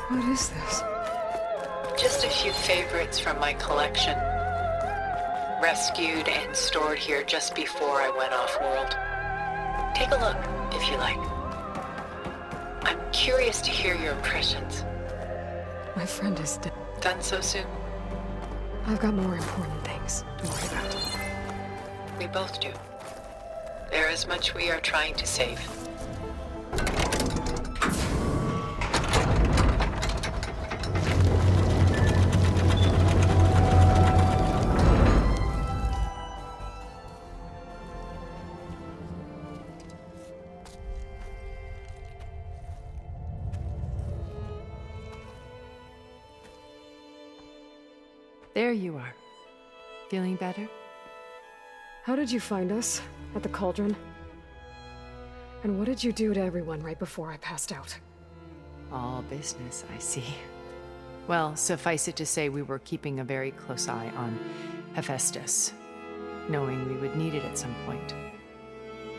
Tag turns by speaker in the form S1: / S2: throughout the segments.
S1: What is this?
S2: Just a few favorites from my collection. Rescued and stored here just before I went off-world. Take a look, if you like. I'm curious to hear your impressions.
S1: My friend is dead.
S2: Done so soon?
S1: I've got more important things to worry about.
S2: We both do. There is much we are trying to save.
S3: There you are. Feeling better?
S1: How did you find us? At the cauldron? And what did you do to everyone right before I passed out?
S3: All business, I see. Well, suffice it to say we were keeping a very close eye on Hephaestus, knowing we would need it at some point.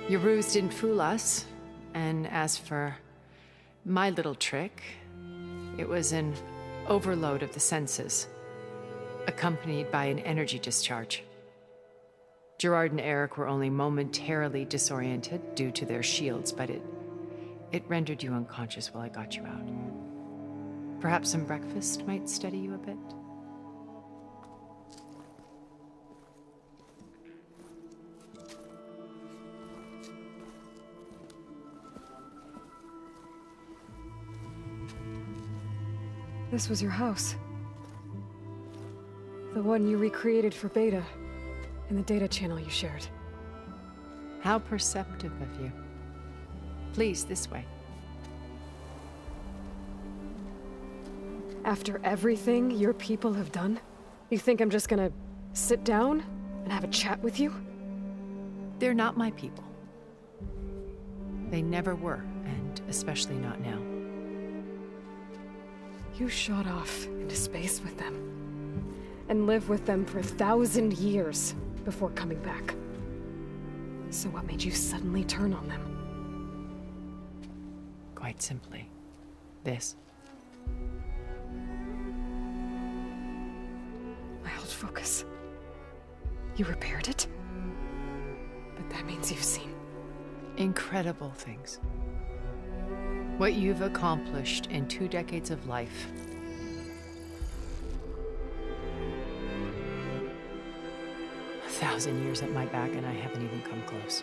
S3: Your ruse didn't fool us, and as for my little trick, it was an overload of the senses, accompanied by an energy discharge. Gerard and Eric were only momentarily disoriented due to their shields, but it rendered you unconscious while I got you out. Perhaps some breakfast might steady you a bit?
S1: This was your house. The one you recreated for Beta, in the data channel you shared.
S3: How perceptive of you. Please, this way.
S1: After everything your people have done, you think I'm just gonna sit down and have a chat with you?
S3: They're not my people. They never were, and especially not now.
S1: You shot off into space with them, and lived with them for 1,000 years before coming back. So what made you suddenly turn on them?
S3: Quite simply, this.
S1: My old focus. You repaired it? But that means you've seen
S3: Incredible things. What you've accomplished in 2 decades of life. A 1,000 years at my back, and I haven't even come close.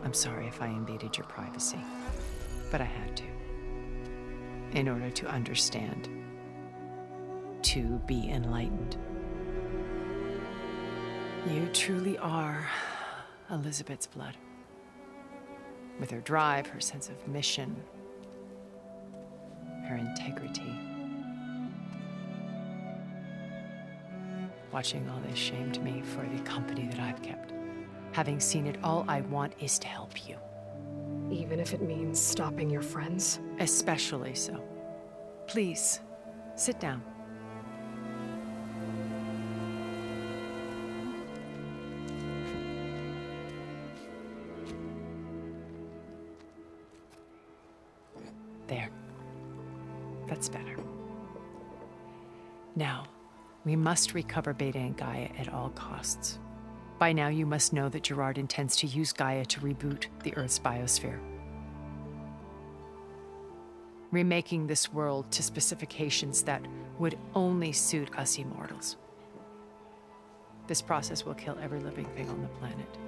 S3: I'm sorry if I invaded your privacy, but I had to. In order to understand. To be enlightened. You truly are Elizabeth's blood. With her drive, her sense of mission, her integrity. Watching all this shamed me for the company that I've kept. Having seen it, all I want is to help you.
S1: even if it means stopping your friends?
S3: Especially so. Please, sit down. There. That's better. Now, we must recover Beta and Gaia at all costs. By now, you must know that Gerard intends to use Gaia to reboot the Earth's biosphere. Remaking this world to specifications that would only suit us immortals. This process will kill every living thing on the planet.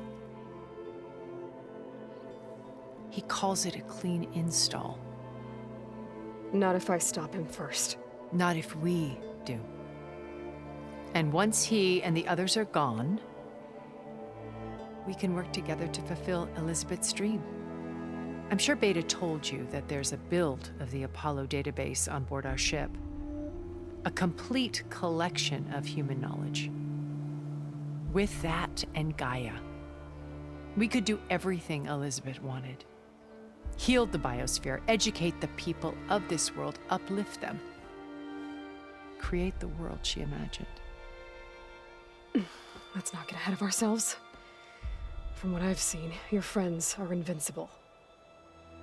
S3: He calls it a clean install.
S1: Not if I stop him first.
S3: Not if we do. And once he and the others are gone, we can work together to fulfill Elizabeth's dream. I'm sure Beta told you that there's a build of the Apollo database on board our ship. A complete collection of human knowledge. With that and Gaia, we could do everything Elizabeth wanted. Heal the biosphere, educate the people of this world, uplift them. Create the world she imagined.
S1: Let's not get ahead of ourselves. From what I've seen, your friends are invincible.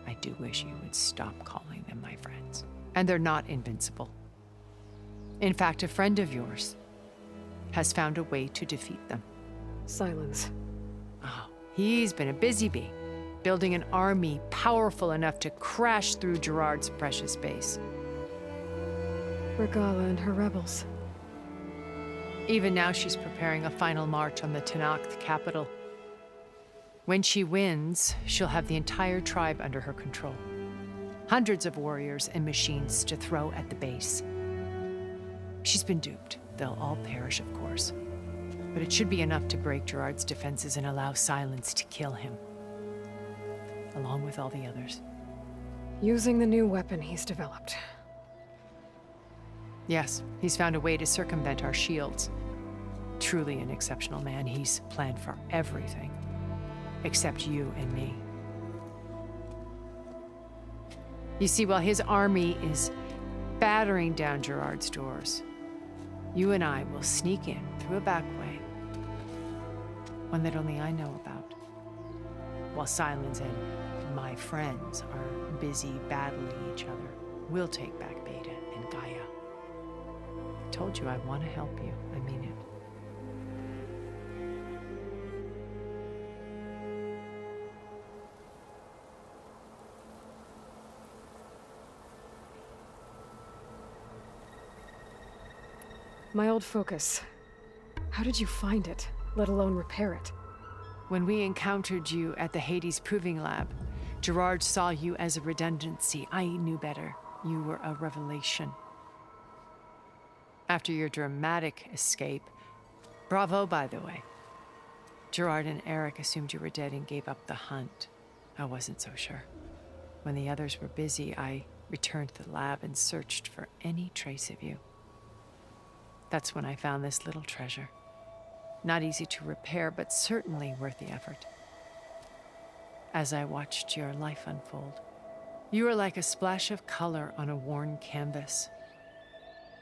S3: I do wish you would stop calling them my friends. And they're not invincible. In fact, a friend of yours has found a way to defeat them.
S1: Silence.
S3: Oh, he's been a busy bee, building an army powerful enough to crash through Gerard's precious base.
S1: Regala and her rebels.
S3: Even now, she's preparing a final march on the Tenakth capital. When she wins, she'll have the entire tribe under her control. Hundreds of warriors and machines to throw at the base. She's been duped. They'll all perish, of course. But it should be enough to break Gerard's defenses and allow Silence to kill him. Along with all the others.
S1: Using the new weapon he's developed.
S3: Yes, he's found a way to circumvent our shields. Truly an exceptional man. He's planned for everything. Except you and me. You see, while his army is battering down Gerard's doors, you and I will sneak in through a back way. One that only I know about. While Silence and my friends are busy battling each other, we'll take back Beta and Gaia. I told you I want to help you. I mean it.
S1: My old focus. How did you find it, let alone repair it?
S3: When we encountered you at the Hades Proving Lab, Gerard saw you as a redundancy. I knew better. You were a revelation. After your dramatic escape, bravo, by the way. Gerard and Eric assumed you were dead and gave up the hunt. I wasn't so sure. When the others were busy, I returned to the lab and searched for any trace of you. That's when I found this little treasure. Not easy to repair, but certainly worth the effort. As I watched your life unfold, you were like a splash of color on a worn canvas.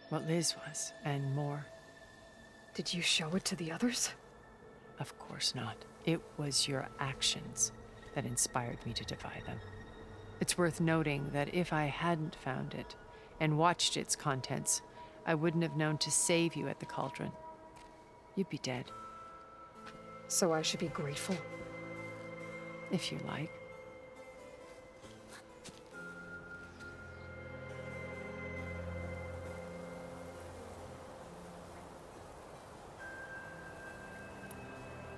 S3: What Liz was, and more.
S1: Did you show it to the others?
S3: Of course not. It was your actions that inspired me to defy them. It's worth noting that if I hadn't found it and watched its contents, I wouldn't have known to save you at the cauldron. You'd be dead.
S1: So I should be grateful?
S3: If you like.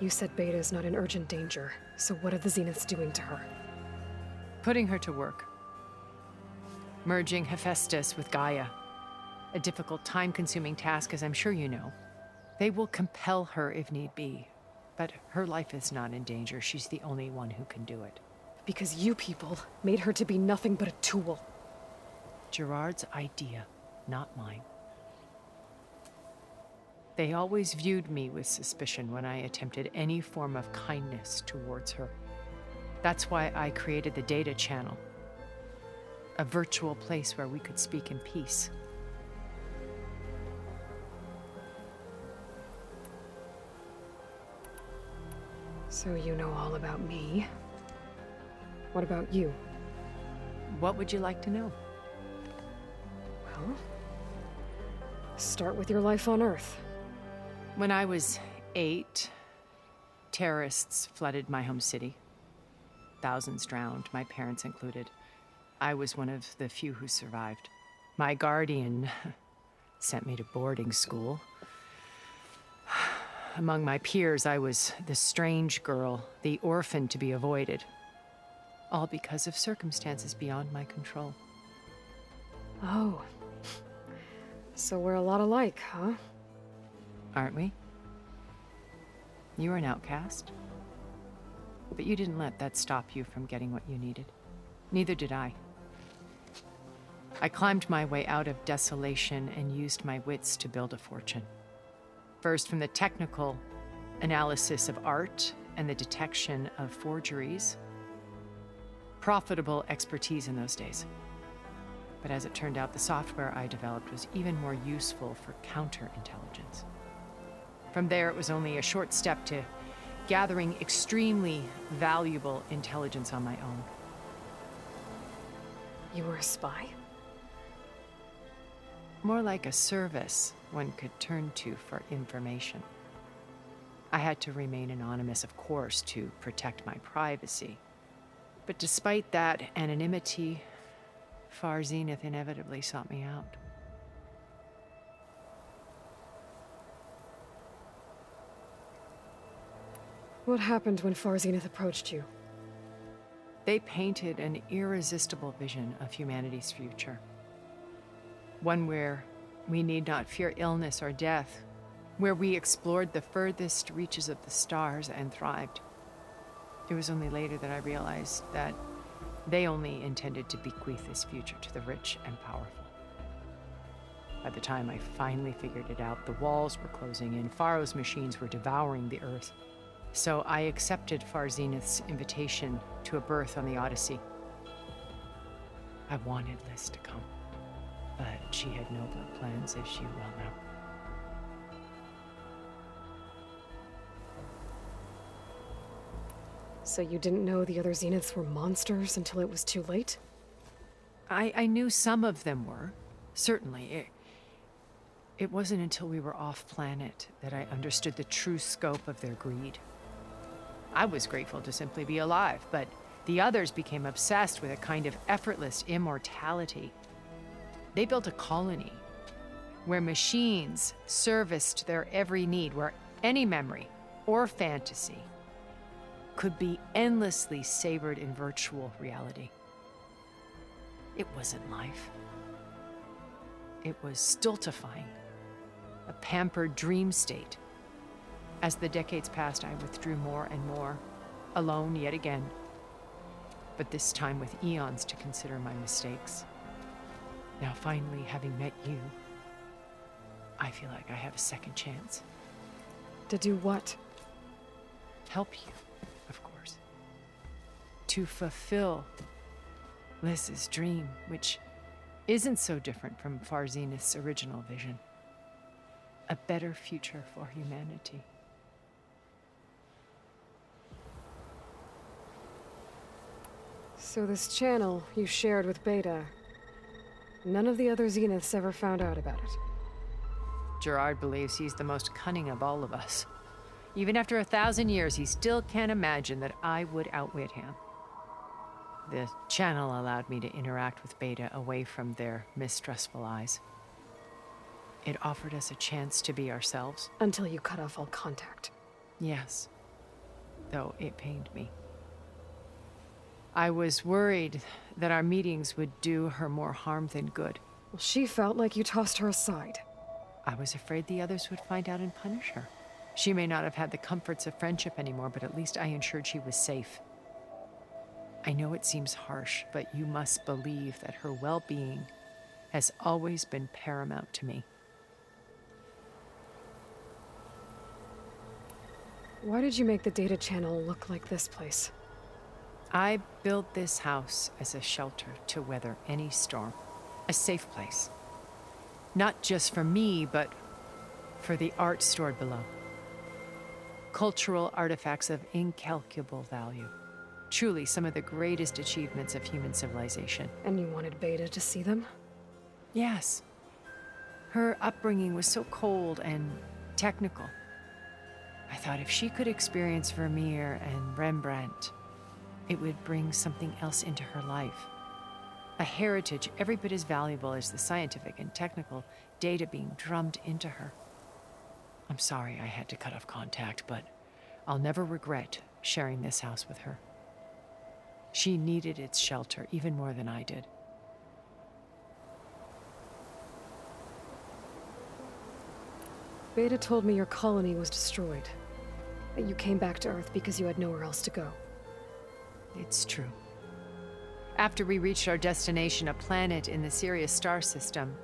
S1: You said Beta is not in urgent danger, so what are the Zeniths doing to her?
S3: Putting her to work. Merging Hephaestus with Gaia. A difficult, time-consuming task, as I'm sure you know. They will compel her if need be. But her life is not in danger. She's the only one who can do it.
S1: Because you people made her to be nothing but a tool.
S3: Gerard's idea, not mine. They always viewed me with suspicion when I attempted any form of kindness towards her. That's why I created the data channel. A virtual place where we could speak in peace.
S1: So you know all about me. What about you?
S3: What would you like to know?
S1: Well, start with your life on Earth.
S3: When I was 8, terrorists flooded my home city. Thousands drowned, my parents included. I was one of the few who survived. My guardian sent me to boarding school. Among my peers, I was the strange girl, the orphan to be avoided. All because of circumstances beyond my control.
S1: Oh. So we're a lot alike, huh?
S3: Aren't we? You were an outcast. But you didn't let that stop you from getting what you needed. Neither did I. I climbed my way out of desolation and used my wits to build a fortune. First, from the technical analysis of art and the detection of forgeries. Profitable expertise in those days. But as it turned out, the software I developed was even more useful for counterintelligence. From there, it was only a short step to gathering extremely valuable intelligence on my own.
S1: You were a spy?
S3: More like a service one could turn to for information. I had to remain anonymous, of course, to protect my privacy. But despite that anonymity, Far Zenith inevitably sought me out.
S1: What happened when Far Zenith approached you?
S3: They painted an irresistible vision of humanity's future. One where we need not fear illness or death, where we explored the furthest reaches of the stars and thrived. It was only later that I realized that they only intended to bequeath this future to the rich and powerful. By the time I finally figured it out, the walls were closing in, Pharaoh's machines were devouring the Earth. So I accepted Far Zenith's invitation to a berth on the Odyssey. I wanted Liz to come, but she had nobler plans, as you well know.
S1: So you didn't know the other Zeniths were monsters until it was too late?
S3: I knew some of them were, certainly. It wasn't until we were off-planet that I understood the true scope of their greed. I was grateful to simply be alive, but the others became obsessed with a kind of effortless immortality. They built a colony where machines serviced their every need, where any memory or fantasy could be endlessly savored in virtual reality. It wasn't life. It was stultifying, a pampered dream state. As the decades passed, I withdrew more and more, alone yet again, but this time with eons to consider my mistakes. Now finally, having met you, I feel like I have a second chance.
S1: To do what?
S3: Help you, of course. To fulfill Liz's dream, which isn't so different from Far Zenith's original vision. A better future for humanity.
S1: So this channel you shared with Beta, none of the other Zeniths ever found out about it?
S3: Gerard believes he's the most cunning of all of us. Even after 1,000 years, he still can't imagine that I would outwit him. The channel allowed me to interact with Beta away from their mistrustful eyes. It offered us a chance to be ourselves.
S1: Until you cut off all contact.
S3: Yes, though it pained me. I was worried that our meetings would do her more harm than good.
S1: Well, she felt like you tossed her aside.
S3: I was afraid the others would find out and punish her. She may not have had the comforts of friendship anymore, but at least I ensured she was safe. I know it seems harsh, but you must believe that her well-being has always been paramount to me.
S1: Why did you make the data channel look like this place?
S3: I built this house as a shelter to weather any storm, a safe place. Not just for me, but for the art stored below. Cultural artifacts of incalculable value. Truly some of the greatest achievements of human civilization.
S1: And you wanted Beta to see them?
S3: Yes. Her upbringing was so cold and technical. I thought if she could experience Vermeer and Rembrandt, it would bring something else into her life. A heritage every bit as valuable as the scientific and technical data being drummed into her. I'm sorry I had to cut off contact, but I'll never regret sharing this house with her. She needed its shelter even more than I did.
S1: Beta told me your colony was destroyed. That you came back to Earth because you had nowhere else to go.
S3: It's true. After we reached our destination, a planet in the Sirius star system,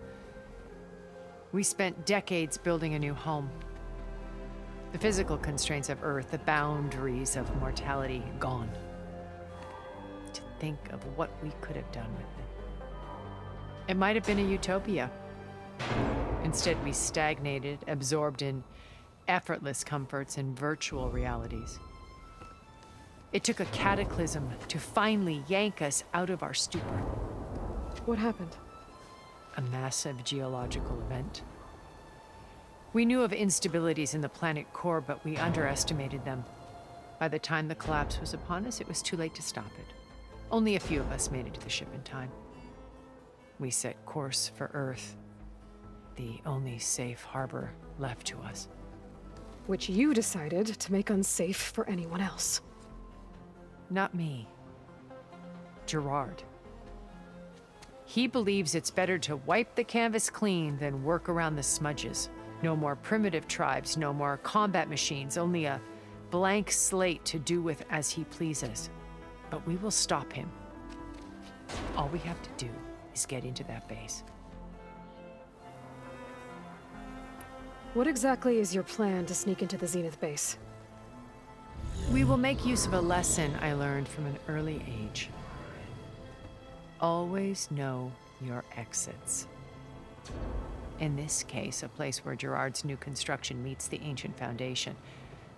S3: we spent decades building a new home. The physical constraints of Earth, the boundaries of mortality, gone. To think of what we could have done with it. It might have been a utopia. Instead, we stagnated, absorbed in effortless comforts and virtual realities. It took a cataclysm to finally yank us out of our stupor.
S1: What happened?
S3: A massive geological event. We knew of instabilities in the planet core, but we underestimated them. By the time the collapse was upon us, it was too late to stop it. Only a few of us made it to the ship in time. We set course for Earth, the only safe harbor left to us.
S1: Which you decided to make unsafe for anyone else.
S3: Not me. Gerard. He believes it's better to wipe the canvas clean than work around the smudges. No more primitive tribes, no more combat machines, only a blank slate to do with as he pleases. But we will stop him. All we have to do is get into that base.
S1: What exactly is your plan to sneak into the Zenith base?
S3: We will make use of a lesson I learned from an early age. Always know your exits. In this case, a place where Gerard's new construction meets the ancient foundation,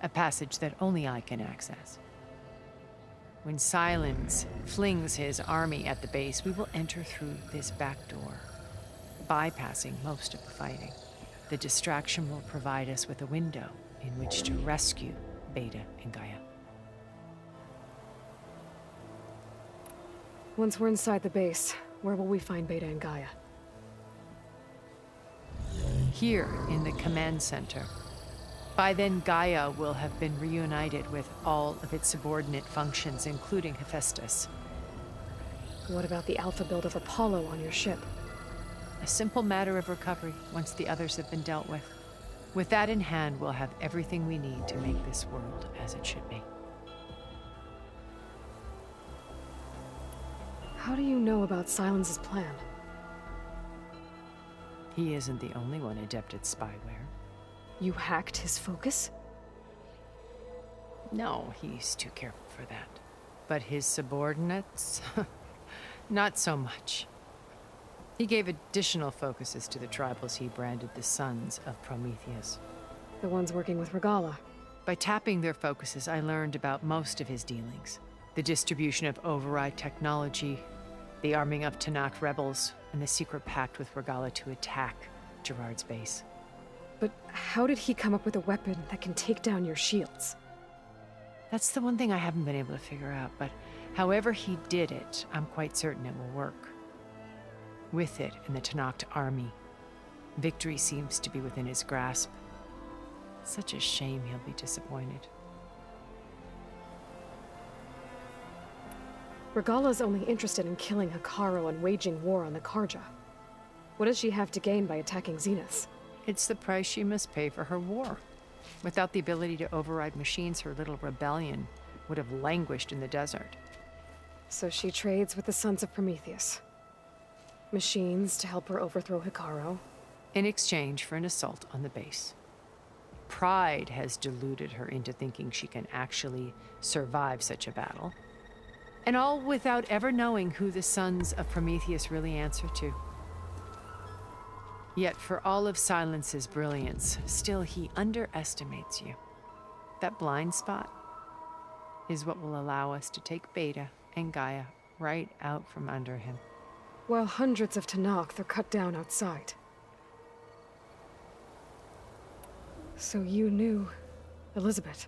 S3: a passage that only I can access. When Silence flings his army at the base, we will enter through this back door, bypassing most of the fighting. The distraction will provide us with a window in which to rescue Beta and Gaia.
S1: Once we're inside the base, where will we find Beta and Gaia?
S3: Here in the command center. By then, Gaia will have been reunited with all of its subordinate functions, including Hephaestus.
S1: What about the alpha build of Apollo on your ship?
S3: A simple matter of recovery once the others have been dealt with. With that in hand, we'll have everything we need to make this world as it should be.
S1: How do you know about Silence's plan?
S3: He isn't the only one adept at spyware.
S1: You hacked his focus?
S3: No, he's too careful for that. But his subordinates? Not so much. He gave additional focuses to the tribals he branded the Sons of Prometheus.
S1: The ones working with Regala.
S3: By tapping their focuses, I learned about most of his dealings. The distribution of override technology, the arming of Tanakh rebels, and the secret pact with Regala to attack Gerard's base.
S1: But how did he come up with a weapon that can take down your shields?
S3: That's the one thing I haven't been able to figure out, but however he did it, I'm quite certain it will work. With it and the Tanakh army, victory seems to be within his grasp. Such a shame he'll be disappointed.
S1: Regala's only interested in killing Hikaru and waging war on the Karja. What does she have to gain by attacking Zenith?
S3: It's the price she must pay for her war. Without the ability to override machines, her little rebellion would have languished in the desert.
S1: So she trades with the Sons of Prometheus. Machines to help her overthrow Hikaru.
S3: In exchange for an assault on the base. Pride has deluded her into thinking she can actually survive such a battle. And all without ever knowing who the Sons of Prometheus really answer to. Yet for all of Silence's brilliance, still he underestimates you. That blind spot is what will allow us to take Beta and Gaia right out from under him.
S1: While hundreds of Tanakh are cut down outside. So you knew Elizabeth.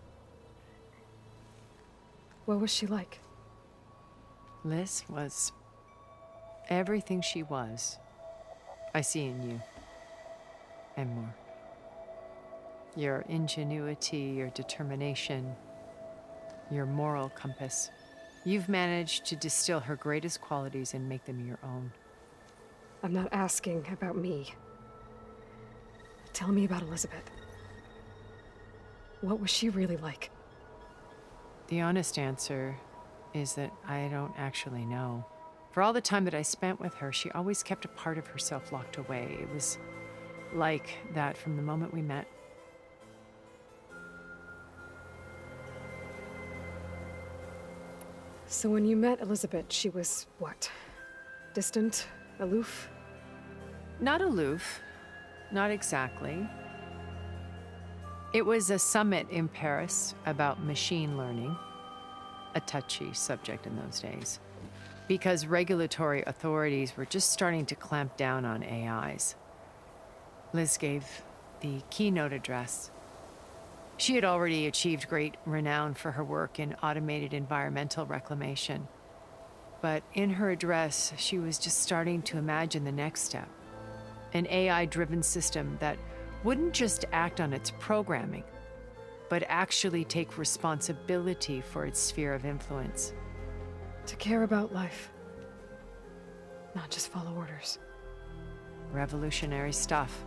S1: What was she like?
S3: Liz was everything she was. I see in you. And more. Your ingenuity, your determination, your moral compass. You've managed to distill her greatest qualities and make them your own.
S1: I'm not asking about me. Tell me about Elizabeth. What was she really like?
S3: The honest answer is that I don't actually know. For all the time that I spent with her, she always kept a part of herself locked away. It was like that from the moment we met.
S1: So when you met Elizabeth, she was what? Distant? Aloof?
S3: Not aloof. Not exactly. It was a summit in Paris about machine learning. a touchy subject in those days, because regulatory authorities were just starting to clamp down on AIs. Liz gave the keynote address. She had already achieved great renown for her work in automated environmental reclamation. But in her address, she was just starting to imagine the next step. An AI-driven system that wouldn't just act on its programming, but actually take responsibility for its sphere of influence.
S1: To care about life, not just follow orders.
S3: Revolutionary stuff.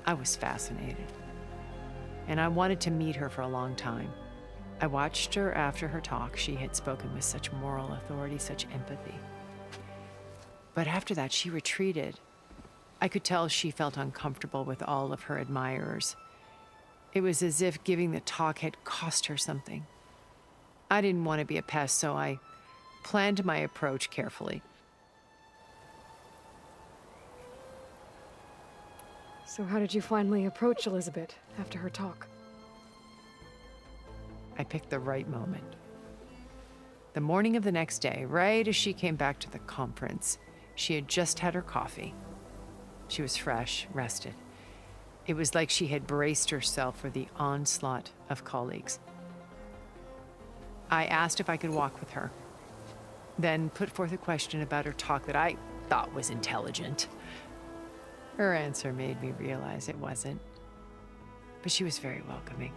S3: I was fascinated. And I wanted to meet her for a long time. I watched her after her talk. She had spoken with such moral authority, such empathy. But after that, she retreated. I could tell she felt uncomfortable with all of her admirers. It was as if giving the talk had cost her something. I didn't want to be a pest, so I planned my approach carefully.
S1: So how did you finally approach Elizabeth after her talk?
S3: I picked the right moment. The morning of the next day, right as she came back to the conference, she had just had her coffee. She was fresh, rested. It was like she had braced herself for the onslaught of colleagues. I asked if I could walk with her, then put forth a question about her talk that I thought was intelligent. Her answer made me realize it wasn't, but she was very welcoming.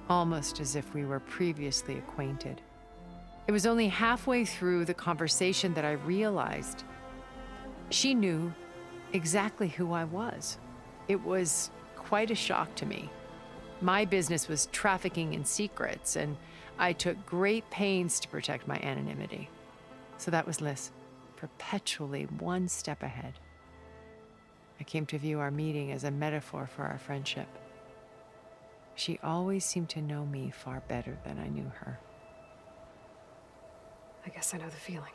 S3: Almost as if we were previously acquainted. It was only halfway through the conversation that I realized she knew exactly who I was. It was quite a shock to me. My business was trafficking in secrets, and I took great pains to protect my anonymity. So that was Liz, perpetually one step ahead. I came to view our meeting as a metaphor for our friendship. She always seemed to know me far better than I knew her.
S1: I guess I know the feeling.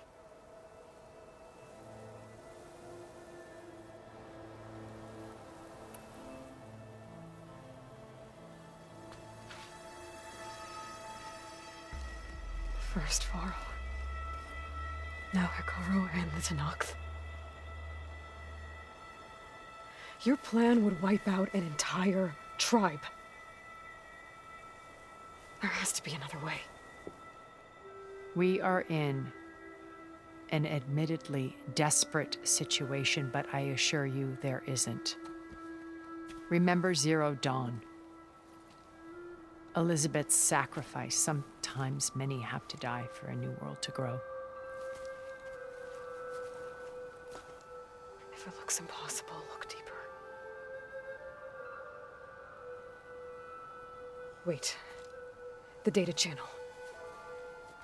S1: First Varl. Now Hikaru and the Tenakth. Your plan would wipe out an entire tribe. There has to be another way.
S3: We are in an admittedly desperate situation, but I assure you there isn't. Remember Zero Dawn. Elizabeth's sacrifice. Sometimes many have to die for a new world to grow.
S1: If it looks impossible, look deeper. Wait. The data channel.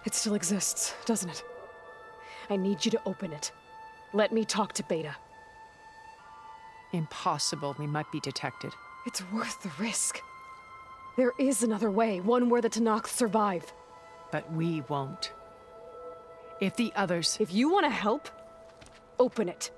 S1: It still exists, doesn't it? I need you to open it. Let me talk to Beta.
S3: Impossible. We might be detected.
S1: It's worth the risk. There is another way, one where the Tenakth survive.
S3: But we won't. If the others...
S1: If you want to help, open it.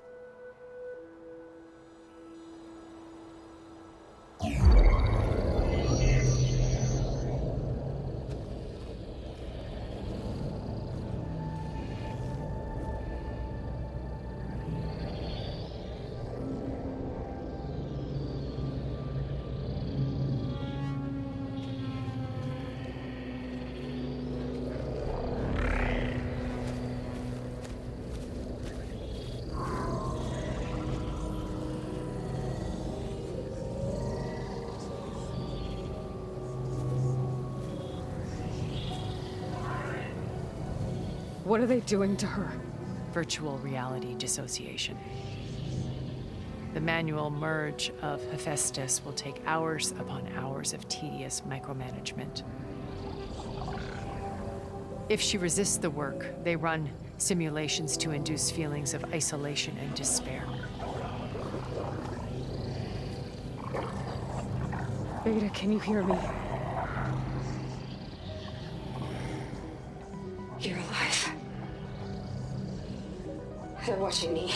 S1: What are they doing to her?
S3: Virtual reality dissociation. The manual merge of Hephaestus will take hours upon hours of tedious micromanagement. If she resists the work, they run simulations to induce feelings of isolation and despair.
S1: Beta, can you hear me?
S4: You're alive. They're watching me.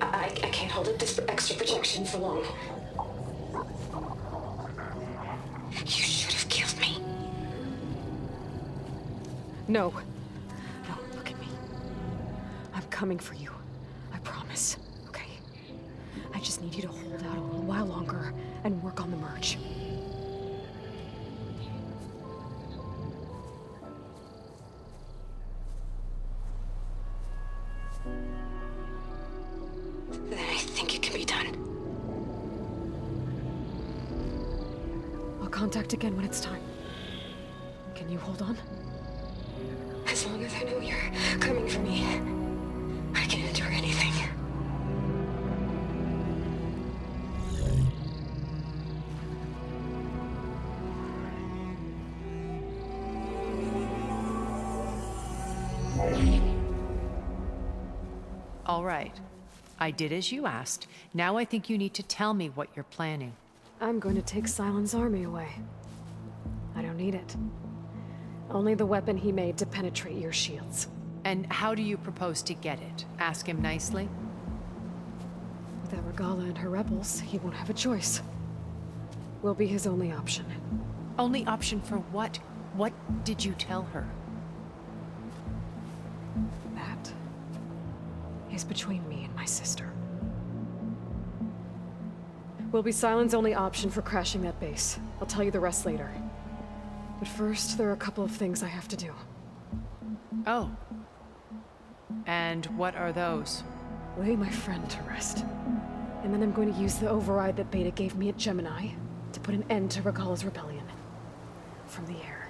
S4: I can't hold up this extra projection for long. You should have killed me.
S1: No. No, look at me. I'm coming for you. I promise, okay? I just need you to hold out a little while longer and work on the merge.
S4: Then I think it can be done.
S1: I'll contact again when it's time. Can you hold on?
S4: As long as I know you're coming for me, I can endure anything.
S3: All right. I did as you asked. Now I think you need to tell me what you're planning.
S1: I'm going to take Sylens' army away. I don't need it. Only the weapon he made to penetrate your shields.
S3: And how do you propose to get it? Ask him nicely?
S1: Without Regala and her rebels, he won't have a choice. We'll be his only option.
S3: Only option for what? What did you tell her?
S1: That is between me and my sister. Will be Sylens' only option for crashing that base. I'll tell you the rest later. But first, there are a couple of things I have to do.
S3: Oh. And what are those?
S1: Lay my friend to rest. And then I'm going to use the override that Beta gave me at Gemini to put an end to Regala's rebellion. From the air.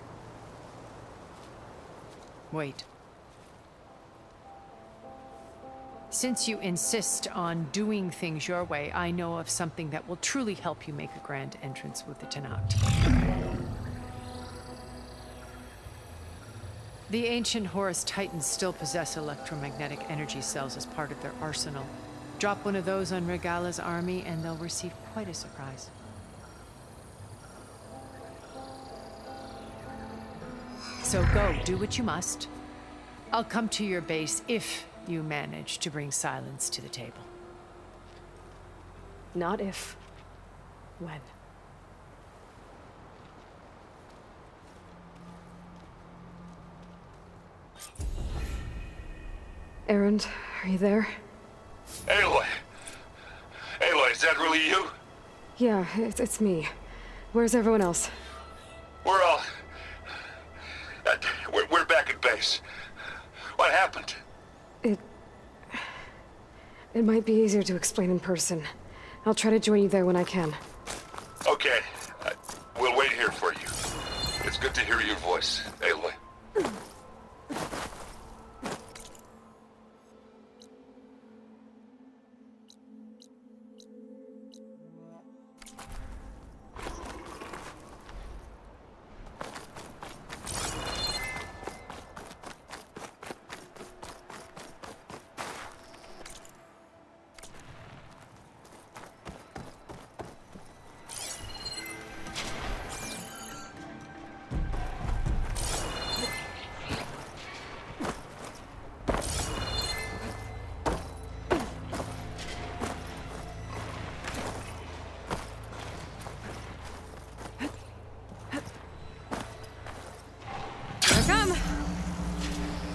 S3: Wait. Since you insist on doing things your way, I know of something that will truly help you make a grand entrance with the Tenakth. The ancient Horus Titans still possess electromagnetic energy cells as part of their arsenal. Drop one of those on Regala's army and they'll receive quite a surprise. So go, do what you must. I'll come to your base if you manage to bring Sylens to the table.
S1: Not if. When. Erend, are you there?
S5: Aloy! Aloy, is that really you?
S1: Yeah, it's me. Where's everyone else?
S5: We're all... we're back at base. What happened?
S1: It might be easier to explain in person. I'll try to join you there when I can.
S5: Okay. We'll wait here for you. It's good to hear your voice, Aloy.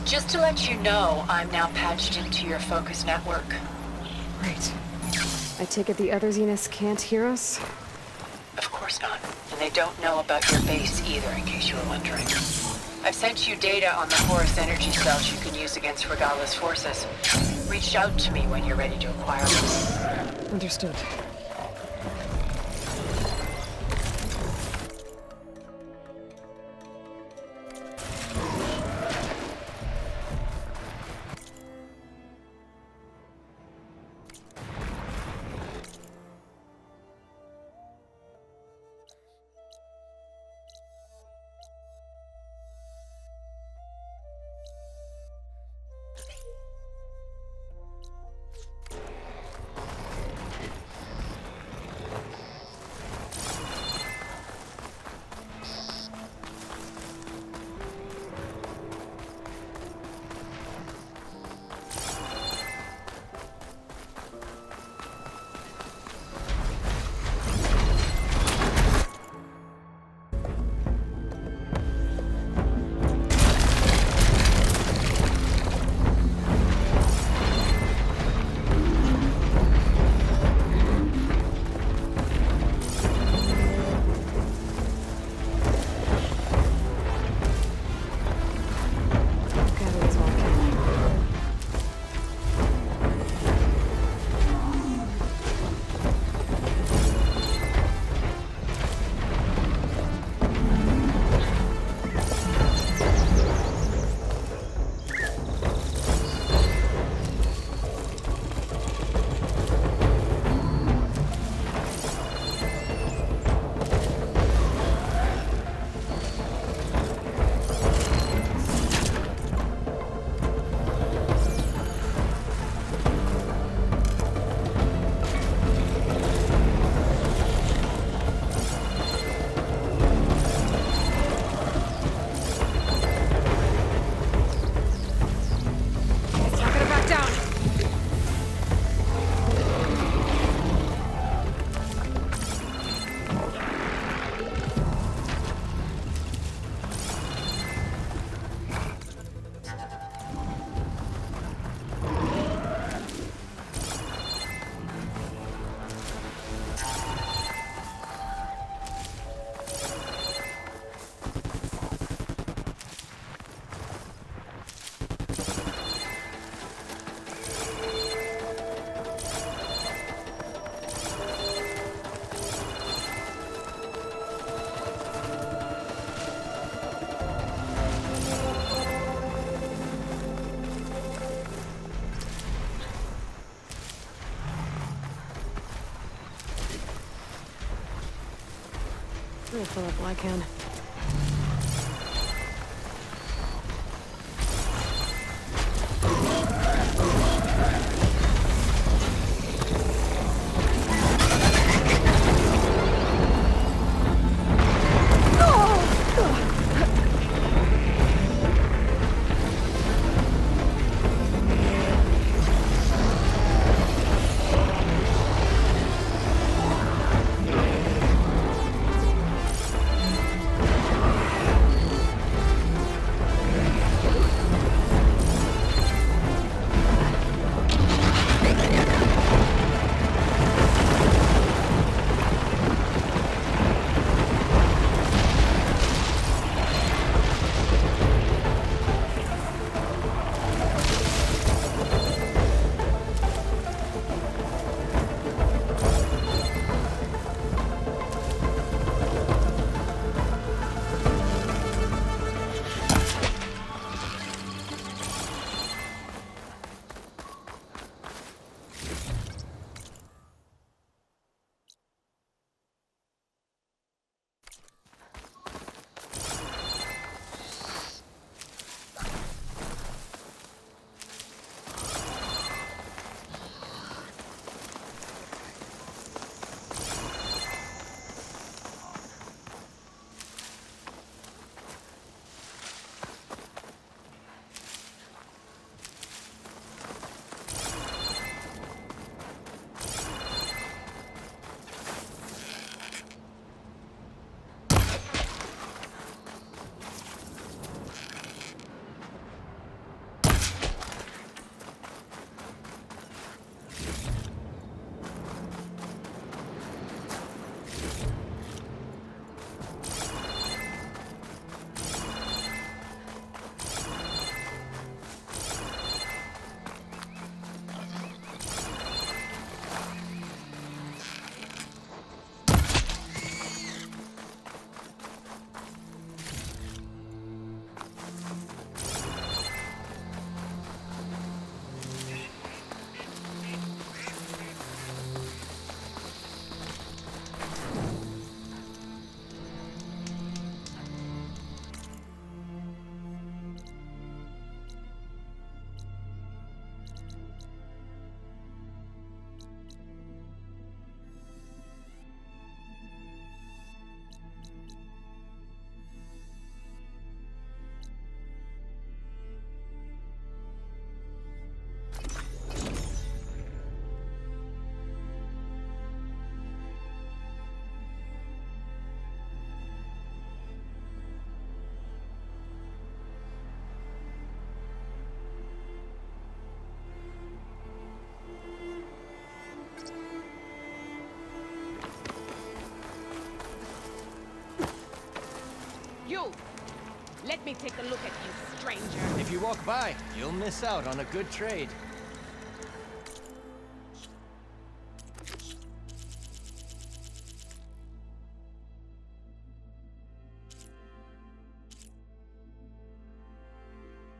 S2: Just to let you know, I'm now patched into your focus network.
S1: Great. I take it the other Zeniths can't hear us?
S2: Of course not. And they don't know about your base either, in case you were wondering. I've sent you data on the Horus energy cells you can use against Regala's forces. Reach out to me when you're ready to acquire them.
S1: Understood. I'll fill up while I can.
S6: You! Let me take a look at you, stranger.
S7: If you walk by, you'll miss out on a good trade.